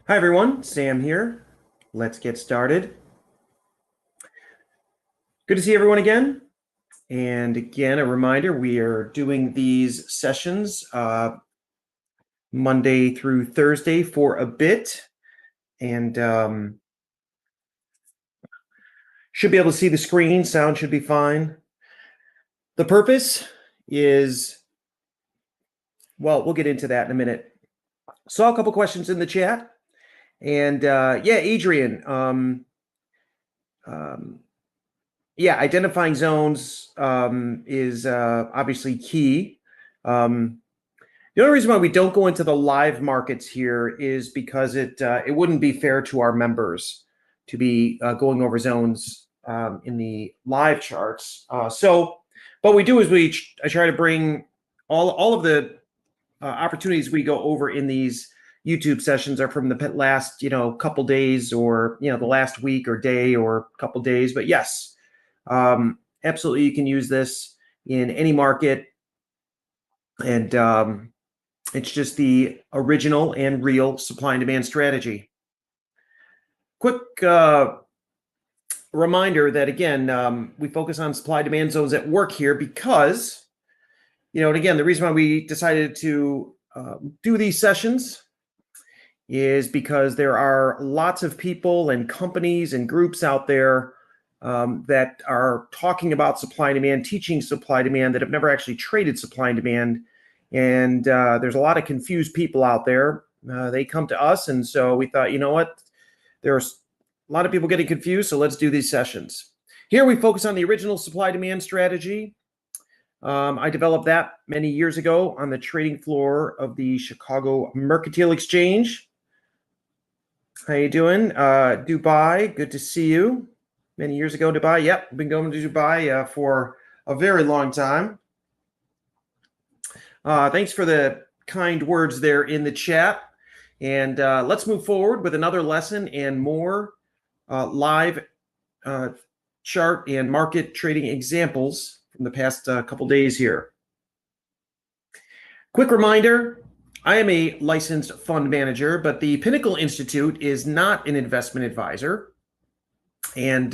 Hi everyone, Sam here. Let's get started. Good to see everyone again. And again, a reminder, we are doing these sessions Monday through Thursday for a bit. And should be able to see the screen, sound should be fine. The purpose is, well, we'll get into that in a minute. Saw a couple questions in the chat. And yeah, Adrian, yeah, identifying zones is obviously key. The only reason why we don't go into the live markets here is because it wouldn't be fair to our members to be going over zones in the live charts. What we do is I try to bring all of the opportunities we go over in these YouTube sessions are from the last couple days, or the last week or day or couple days. But yes, absolutely, you can use this in any market, and it's just the original and real supply and demand strategy. Quick reminder that, again, we focus on supply demand zones at work here because, and again, the reason why we decided to do these sessions is because there are lots of people and companies and groups out there that are talking about supply and demand, teaching supply demand, that have never actually traded supply and demand. And there's a lot of confused people out there. They come to us, and so we thought, you know what? There's a lot of people getting confused, so let's do these sessions. Here we focus on the original supply demand strategy. I developed that many years ago on the trading floor of the Chicago Mercantile Exchange. How you doing? Dubai, good to see you. Many years ago, Dubai. Yep, been going to Dubai for a very long time. Thanks for the kind words there in the chat. And let's move forward with another lesson and more live chart and market trading examples from the past couple days here. Quick reminder, I am a licensed fund manager, but the Pinnacle Institute is not an investment advisor. And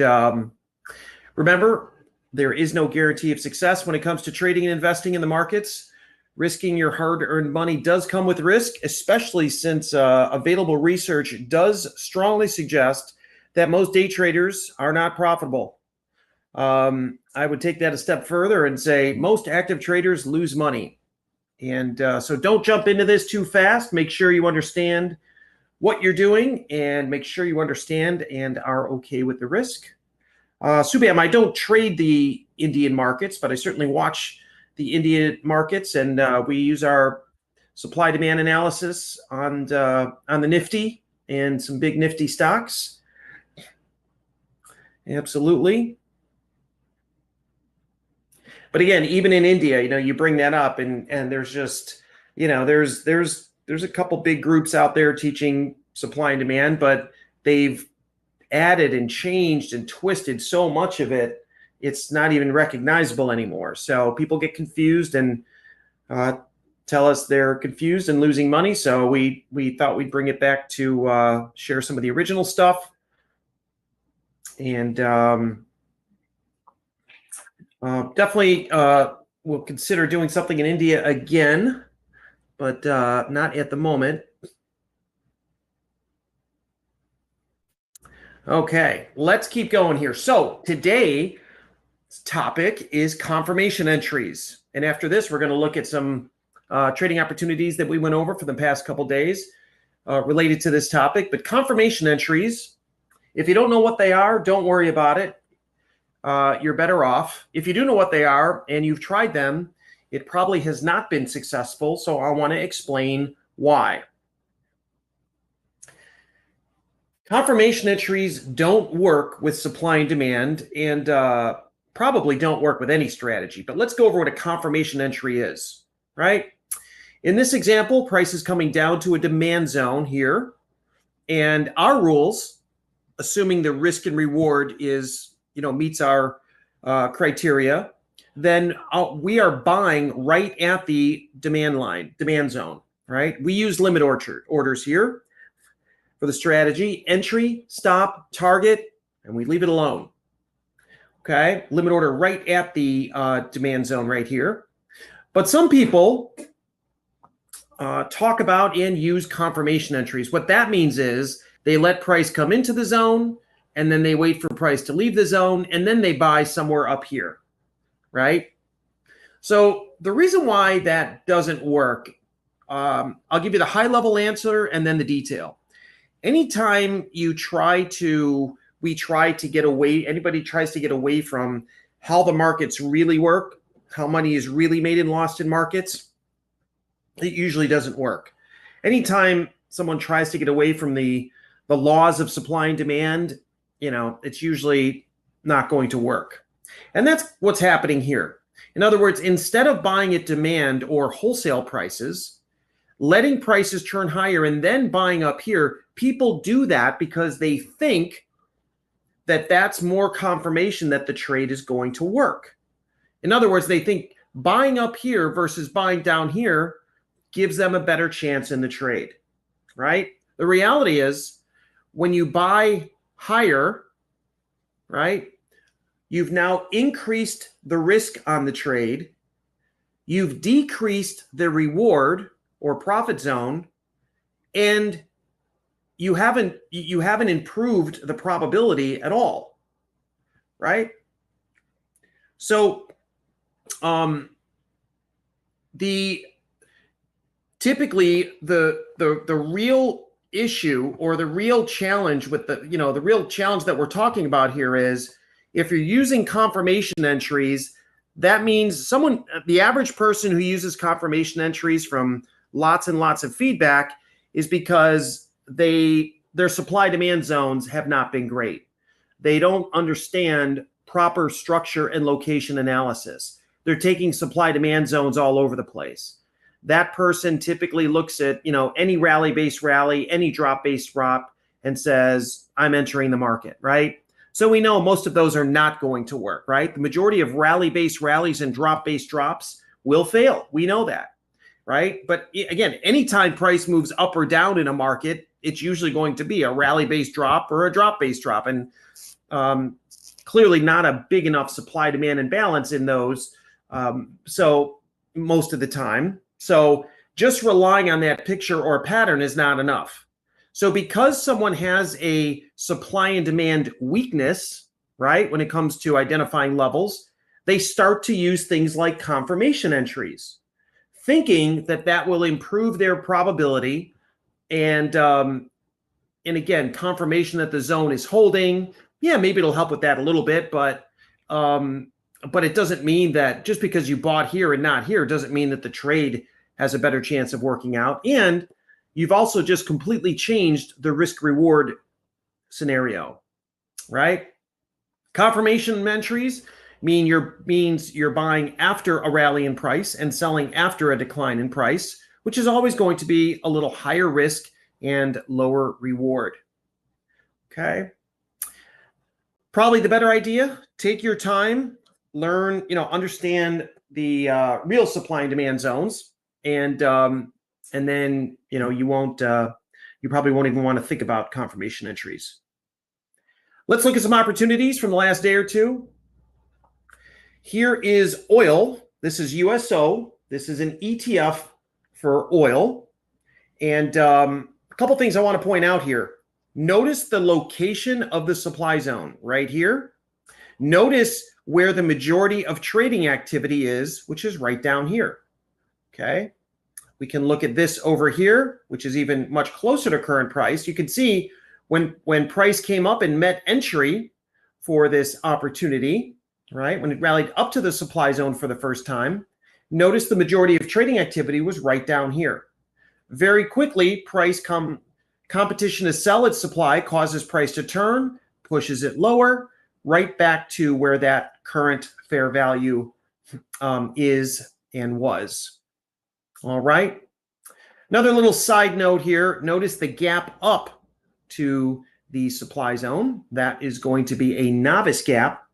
remember, there is no guarantee of success when it comes to trading and investing in the markets. Risking your hard-earned money does come with risk, especially since available research does strongly suggest that most day traders are not profitable. I would take that a step further and say most active traders lose money. And so don't jump into this too fast. Make sure you understand what you're doing and make sure you understand and are okay with the risk. Subham, I don't trade the Indian markets, but I certainly watch the Indian markets, and we use our supply demand analysis on the Nifty and some big Nifty stocks. Absolutely. But again, even in India, you bring that up, and there's just, there's a couple big groups out there teaching supply and demand, but they've added and changed and twisted so much of it, it's not even recognizable anymore. So people get confused and tell us they're confused and losing money. So we thought we'd bring it back to share some of the original stuff. And definitely we'll consider doing something in India again, but not at the moment. Okay, let's keep going here. So today's topic is confirmation entries. And after this, we're going to look at some trading opportunities that we went over for the past couple days related to this topic. But confirmation entries, if you don't know what they are, don't worry about it. You're better off. If you do know what they are and you've tried them, it probably has not been successful. So I want to explain why. Confirmation entries don't work with supply and demand, and probably don't work with any strategy. But let's go over what a confirmation entry is, right? In this example, price is coming down to a demand zone here. And our rules, assuming the risk and reward is, meets our criteria, then we are buying right at the demand line, demand zone, right? We use limit orders here. for the strategy: entry, stop, target, and we leave it alone. Okay, limit order right at the demand zone right here. But some people talk about and use confirmation entries. What that means is they let price come into the zone, and then they wait for price to leave the zone, and then they buy somewhere up here, right? So the reason why that doesn't work, I'll give you the high-level answer and then the detail. Anytime we try to get away, anybody tries to get away from how the markets really work, how money is really made and lost in markets, it usually doesn't work. Anytime someone tries to get away from the laws of supply and demand, it's usually not going to work. And that's what's happening here. In other words, instead of buying at demand or wholesale prices, letting prices turn higher and then buying up here, people do that because they think that that's more confirmation that the trade is going to work. In other words, they think buying up here versus buying down here gives them a better chance in the trade, right? The reality is when you buy higher, right, you've now increased the risk on the trade, you've decreased the reward or profit zone, and you haven't improved the probability at all, right? So typically the real issue or the real challenge with the real challenge that we're talking about here is if you're using confirmation entries, that means the average person who uses confirmation entries from lots and lots of feedback is because their supply demand zones have not been great. They don't understand proper structure and location analysis. They're taking supply demand zones all over the place. That person typically looks at, any rally-based rally, any drop-based drop, and says, I'm entering the market, right? So we know most of those are not going to work, right? The majority of rally-based rallies and drop-based drops will fail. We know that, right? But again, anytime price moves up or down in a market, it's usually going to be a rally-based drop or a drop-based drop. And clearly not a big enough supply-demand imbalance in those. So most of the time. So just relying on that picture or pattern is not enough. So because someone has a supply and demand weakness, right, when it comes to identifying levels, they start to use things like confirmation entries, thinking that will improve their probability. And again, confirmation that the zone is holding. Yeah, maybe it'll help with that a little bit, but it doesn't mean that just because you bought here and not here doesn't mean that the trade has a better chance of working out. And you've also just completely changed the risk reward scenario, right? Confirmation entries means you're buying after a rally in price and selling after a decline in price, which is always going to be a little higher risk and lower reward. Okay. Probably the better idea, take your time, learn, understand the real supply and demand zones, and then you probably won't even want to think about confirmation entries. Let's look at some opportunities from the last day or two. Here is oil. This is USO. This is an ETF for oil. And a couple things I want to point out here. Notice the location of the supply zone right here. Notice where the majority of trading activity is, which is right down here. Okay. We can look at this over here, which is even much closer to current price. You can see when price came up and met entry for this opportunity, right? When it rallied up to the supply zone for the first time, notice the majority of trading activity was right down here. Very quickly, competition to sell its supply causes price to turn, pushes it lower, right back to where that current fair value is and was. All right. Another little side note here. Notice the gap up to the supply zone. That is going to be a novice gap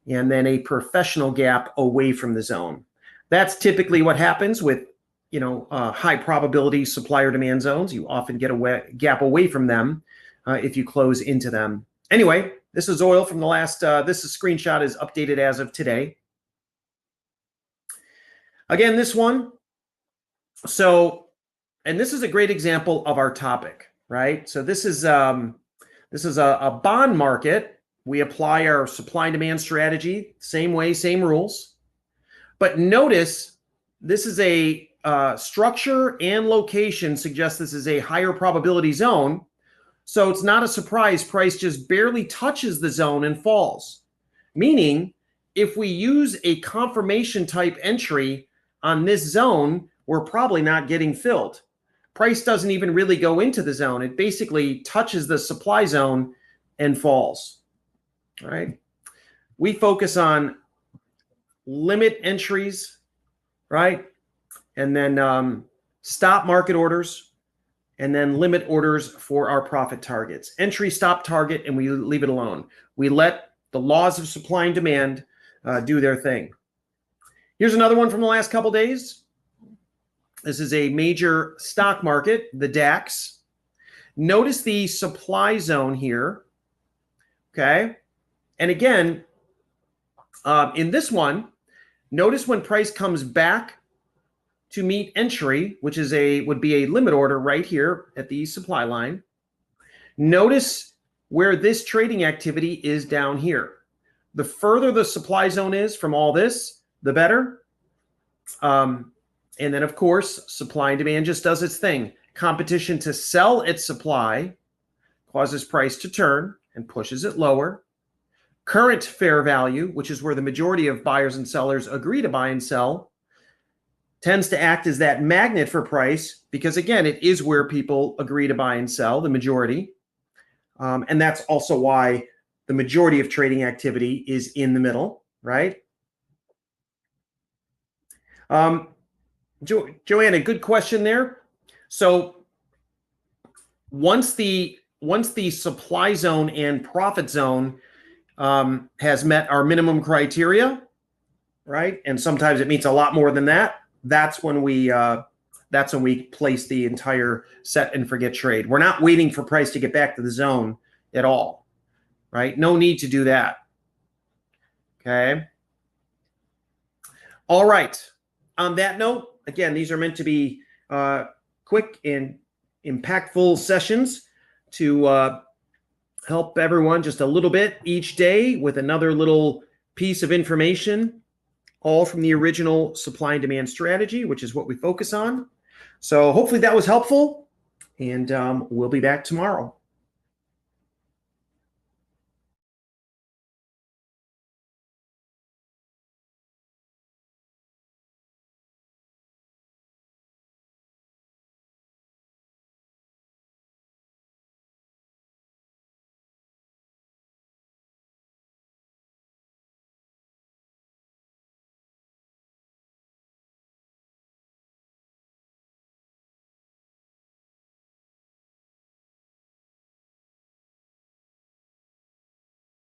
and then a professional gap away from the zone. That's typically what happens with high probability supply or demand zones. You often get a gap away from them if you close into them. Anyway, this is oil from the last, screenshot is updated as of today. Again, this one. So, and this is a great example of our topic, right? So this is a bond market. We apply our supply and demand strategy, same way, same rules. But notice this is a structure and location suggests this is a higher probability zone. So it's not a surprise price just barely touches the zone and falls. Meaning, if we use a confirmation type entry on this zone, we're probably not getting filled. Price doesn't even really go into the zone. It basically touches the supply zone and falls. All right. We focus on limit entries, right? And then stop market orders, and then limit orders for our profit targets. Entry, stop, target, and we leave it alone. We let the laws of supply and demand do their thing. Here's another one from the last couple days. This is a major stock market, the DAX. Notice the supply zone here, okay? And again, in this one, notice when price comes back to meet entry, which is would be a limit order right here at the supply line. Notice where this trading activity is down here. The further the supply zone is from all this, the better. And then, of course, supply and demand just does its thing. Competition to sell its supply causes price to turn and pushes it lower. Current fair value, which is where the majority of buyers and sellers agree to buy and sell, tends to act as that magnet for price because, again, it is where people agree to buy and sell, the majority. And that's also why the majority of trading activity is in the middle, right? Joanna, good question there. So once the supply zone and profit zone has met our minimum criteria, right? And sometimes it meets a lot more than that. That's when we place the entire set and forget trade. We're not waiting for price to get back to the zone at all, right? No need to do that. Okay. All right. On that note, again, these are meant to be quick and impactful sessions to help everyone just a little bit each day with another little piece of information, all from the original supply and demand strategy, which is what we focus on. So hopefully that was helpful, and we'll be back tomorrow.